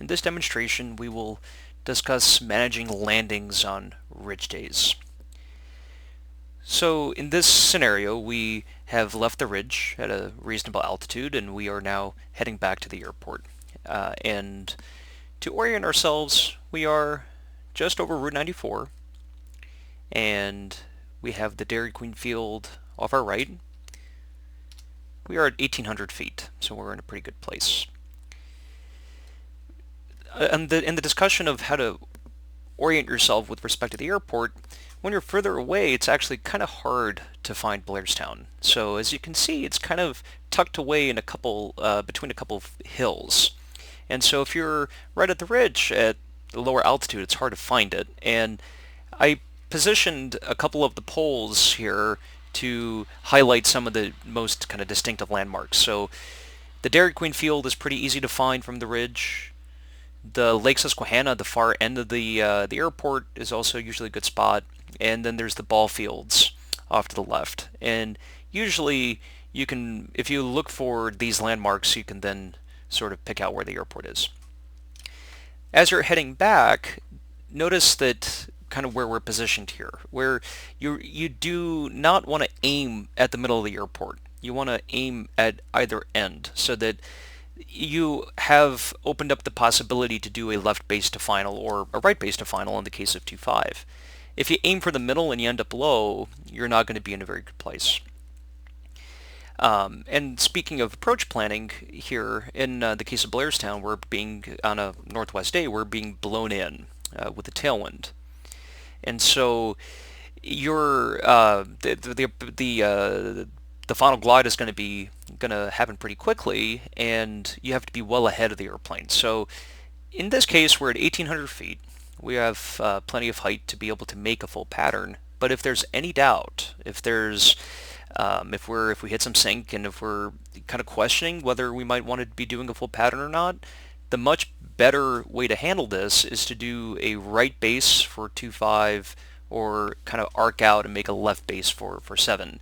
In this demonstration, we will discuss managing landings on ridge days. So in this scenario, we have left the ridge at a reasonable altitude and we are now heading back to the airport. And to orient ourselves, we are just over Route 94 and we have the Dairy Queen field off our right. We are at 1,800 feet, so we're in a pretty good place. In the discussion of how to orient yourself with respect to the airport, when you're further away, it's actually kind of hard to find Blairstown. So as you can see, it's kind of tucked away in between a couple of hills. And so if you're right at the ridge at the lower altitude, it's hard to find it. And I positioned a couple of the poles here to highlight some of the most kind of distinctive landmarks. So the Dairy Queen field is pretty easy to find from the ridge. The Lake Susquehanna, the far end of the airport, is also usually a good spot. And then there's the ball fields off to the left. And usually you can, if you look for these landmarks, you can then sort of pick out where the airport is. As you're heading back, notice that kind of where we're positioned here, where you do not want to aim at the middle of the airport. You want to aim at either end so that you have opened up the possibility to do a left base to final or a right base to final in the case of 2-5. If you aim for the middle and you end up low, you're not going to be in a very good place. And speaking of approach planning, here in the case of Blairstown, we're being, on a northwest day, we're being blown in with a tailwind. And so your the final glide is going to happen pretty quickly, and you have to be well ahead of the airplane. So in this case, we're at 1,800 feet. We have plenty of height to be able to make a full pattern. But if there's any doubt, if we hit some sink and if we're kind of questioning whether we might want to be doing a full pattern or not, the much better way to handle this is to do a right base for 2-5 or kind of arc out and make a left base for 7.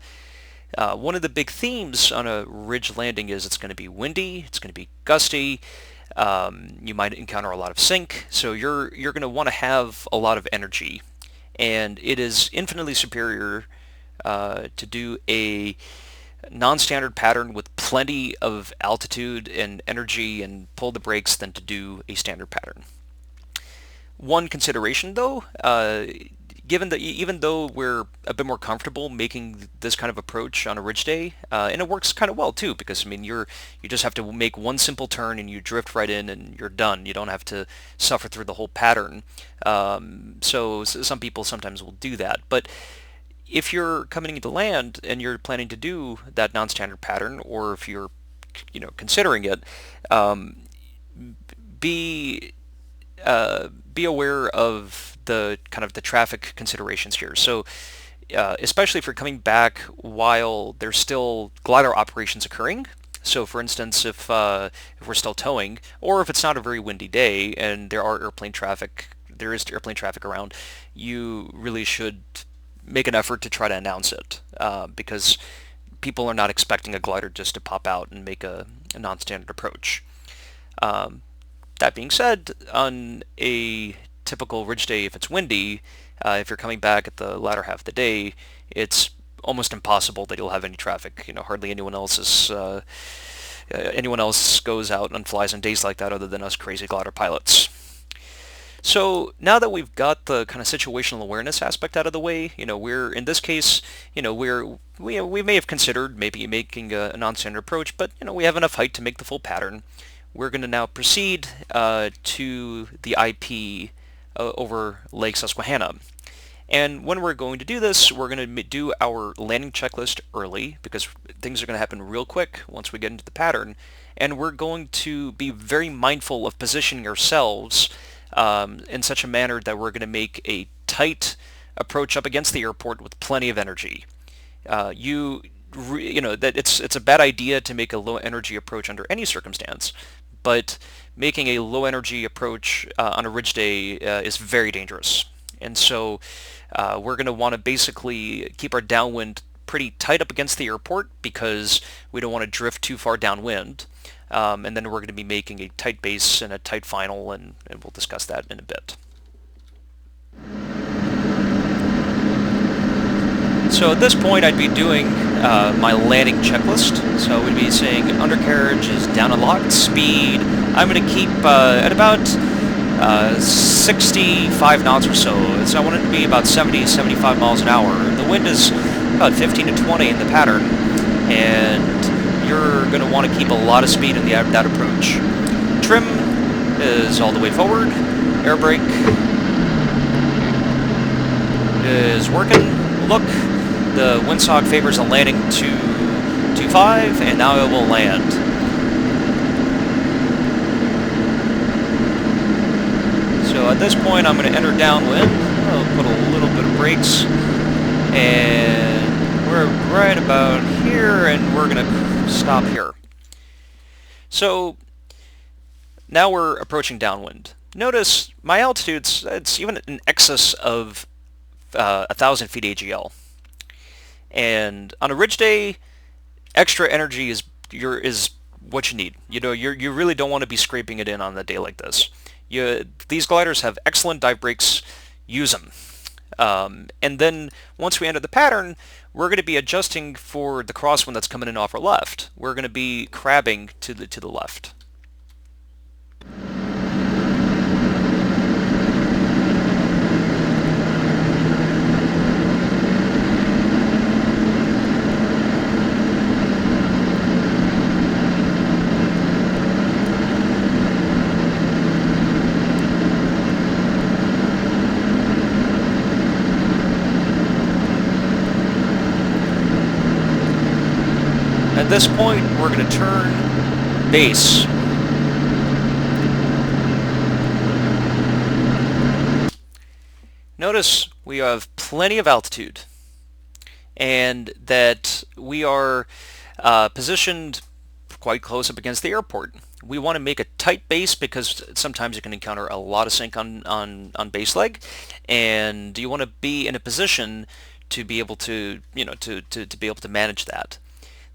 One of the big themes on a ridge landing is it's going to be windy, it's going to be gusty, you might encounter a lot of sink, so you're going to want to have a lot of energy. And it is infinitely superior to do a non-standard pattern with plenty of altitude and energy and pull the brakes than to do a standard pattern. One consideration though, given that even though we're a bit more comfortable making this kind of approach on a ridge day, and it works kind of well too, because I mean you just have to make one simple turn and you drift right in and you're done. You don't have to suffer through the whole pattern. So some people sometimes will do that, but if you're coming into land and you're planning to do that non-standard pattern, or if you're considering it, be aware of the kind of the traffic considerations here. So especially if you're coming back while there's still glider operations occurring. So for instance, if we're still towing, or if it's not a very windy day and there is airplane traffic around, you really should make an effort to try to announce it, because people are not expecting a glider just to pop out and make a non-standard approach. That being said, on a typical ridge day, if it's windy, if you're coming back at the latter half of the day, it's almost impossible that you'll have any traffic. Hardly anyone else goes out and flies on days like that other than us crazy glider pilots. So now that we've got the kind of situational awareness aspect out of the way, we're in this case, we may have considered maybe making a non-standard approach, but we have enough height to make the full pattern. We're going to now proceed to the IP over Lake Susquehanna. And when we're going to do this, we're going to do our landing checklist early because things are going to happen real quick once we get into the pattern. And we're going to be very mindful of positioning ourselves in such a manner that we're going to make a tight approach up against the airport with plenty of energy. That it's a bad idea to make a low energy approach under any circumstance, but making a low energy approach on a ridge day is very dangerous. And so we're going to want to basically keep our downwind pretty tight up against the airport because we don't want to drift too far downwind. and then we're going to be making a tight base and a tight final, and we'll discuss that in a bit. So at this point, I'd be doing my landing checklist. So we'd be saying undercarriage is down and locked, speed I'm going to keep at about 65 knots or so. So I want it to be about 70, 75 miles an hour. The wind is about 15 to 20 in the pattern, and you're going to want to keep a lot of speed in that approach. Trim is all the way forward. Air brake is working. Look, the windsock favors a landing to 2.5, and now it will land. So at this point, I'm going to enter downwind. I'll put a little bit of brakes, and we're right about here, and we're going to stop here. So now we're approaching downwind. Notice my altitude's it's even in excess of 1,000 feet AGL. And on a ridge day, extra energy is what you need. You know, you really don't want to be scraping it in on a day like this. These gliders have excellent dive brakes. Use them. And then once we enter the pattern, we're going to be adjusting for the crosswind that's coming in off our left. We're going to be crabbing to the left. At this point, we're going to turn base. Notice we have plenty of altitude, and that we are positioned quite close up against the airport. We want to make a tight base because sometimes you can encounter a lot of sink on base leg, and you want to be in a position to be able to to be able to manage that.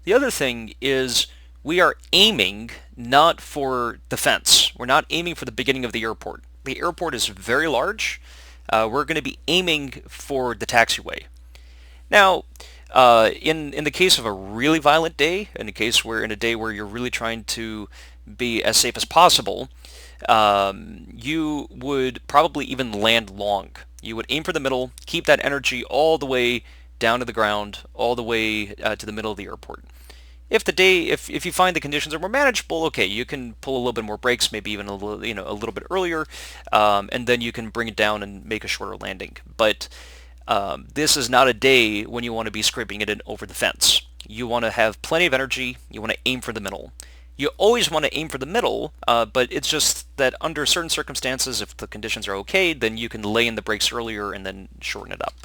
The other thing is we are aiming not for the fence. We're not aiming for the beginning of the airport. The airport is very large. We're going to be aiming for the taxiway. Now, in the case of a really violent day, in a day where you're really trying to be as safe as possible, you would probably even land long. You would aim for the middle, keep that energy all the way down to the ground, all the way to the middle of the airport. If you find the conditions are more manageable, okay, you can pull a little bit more brakes, maybe even a little bit earlier, and then you can bring it down and make a shorter landing. But this is not a day when you want to be scraping it in over the fence. You want to have plenty of energy. You want to aim for the middle. You always want to aim for the middle, but it's just that under certain circumstances, if the conditions are okay, then you can lay in the brakes earlier and then shorten it up.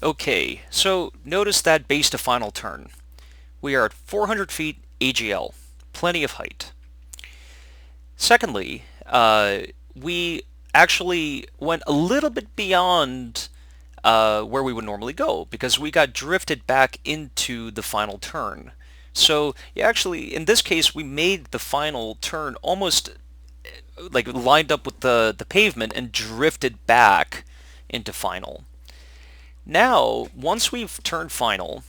Okay, so notice that base to final turn. We are at 400 feet AGL, plenty of height. Secondly, we actually went a little bit beyond where we would normally go because we got drifted back into the final turn. So actually, in this case, we made the final turn almost like lined up with the pavement and drifted back into final. Now, once we've turned final,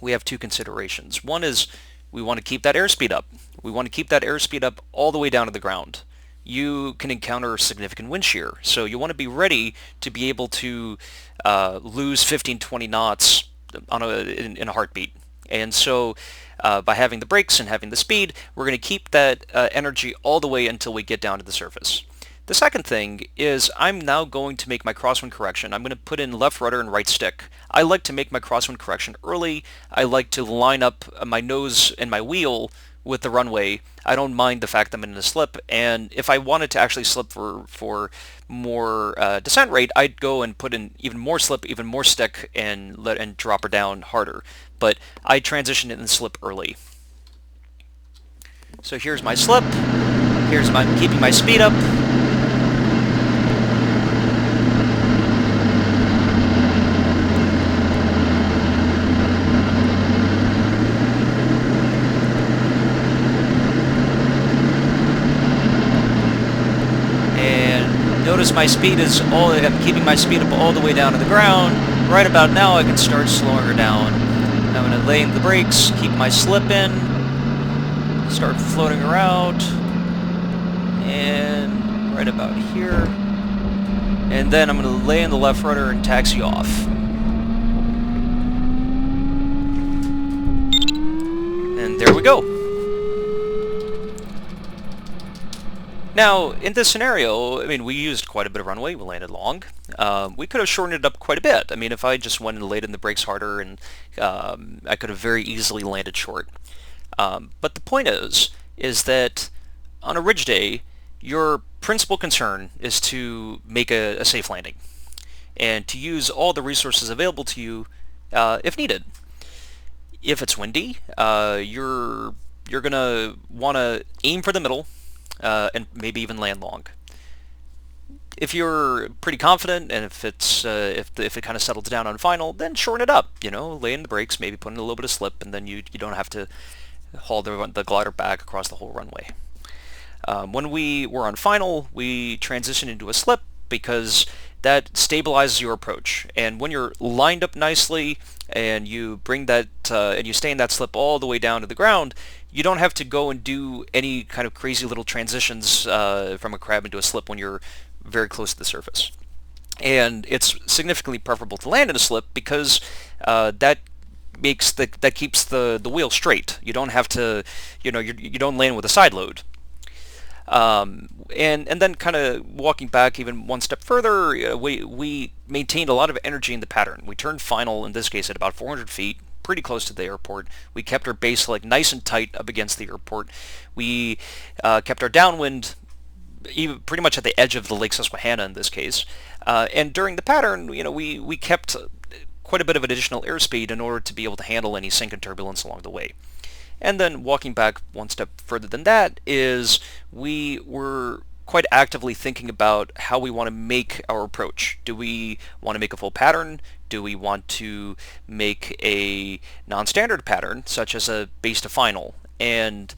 we have two considerations. One is we want to keep that airspeed up. We want to keep that airspeed up all the way down to the ground. You can encounter significant wind shear, so you want to be ready to be able to lose 15-20 knots in a heartbeat. And so by having the brakes and having the speed, we're going to keep that energy all the way until we get down to the surface. The second thing is I'm now going to make my crosswind correction. I'm going to put in left rudder and right stick. I like to make my crosswind correction early. I like to line up my nose and my wheel with the runway, I don't mind the fact that I'm in a slip. And if I wanted to actually slip for more descent rate, I'd go and put in even more slip, even more stick, and drop her down harder. But I transitioned it in slip early. So here's my slip. Here's my keeping my speed up. Notice my speed is I'm keeping my speed up all the way down to the ground. Right about now I can start slowing her down. I'm going to lay in the brakes, keep my slip in, start floating her out, and right about here. And then I'm going to lay in the left rudder and taxi off. And there we go. Now, in this scenario, I mean, we used quite a bit of runway. We landed long. We could have shortened it up quite a bit. I mean, if I just went and laid in the brakes harder, and I could have very easily landed short. But the point is that on a ridge day, your principal concern is to make a safe landing and to use all the resources available to you if needed. If it's windy, you're going to want to aim for the middle, and maybe even land long. If you're pretty confident, and if it kind of settles down on final, then shorten it up. Lay in the brakes, maybe put in a little bit of slip, and then you don't have to haul the glider back across the whole runway. When we were on final, we transitioned into a slip because that stabilizes your approach. And when you're lined up nicely and you bring that and you stay in that slip all the way down to the ground, you don't have to go and do any kind of crazy little transitions from a crab into a slip when you're very close to the surface. And it's significantly preferable to land in a slip because that keeps the wheel straight. You don't have to, you don't land with a side load. And then kind of walking back even one step further, we maintained a lot of energy in the pattern. We turned final, in this case, at about 400 feet, pretty close to the airport. We kept our base leg nice and tight up against the airport. We kept our downwind even pretty much at the edge of the Lake Susquehanna in this case. And during the pattern, we kept quite a bit of additional airspeed in order to be able to handle any sink and turbulence along the way. And then walking back one step further than that is we were quite actively thinking about how we want to make our approach. Do we want to make a full pattern? Do we want to make a non-standard pattern, such as a base to final? And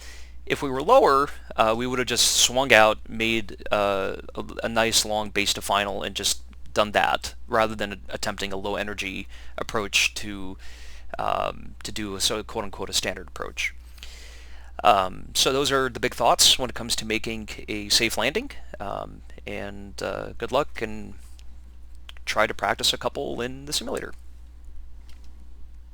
if we were lower, we would have just swung out, made a nice long base to final, and just done that, rather than attempting a low energy approach to do a quote-unquote a standard approach. So those are the big thoughts when it comes to making a safe landing, and good luck, and try to practice a couple in the simulator.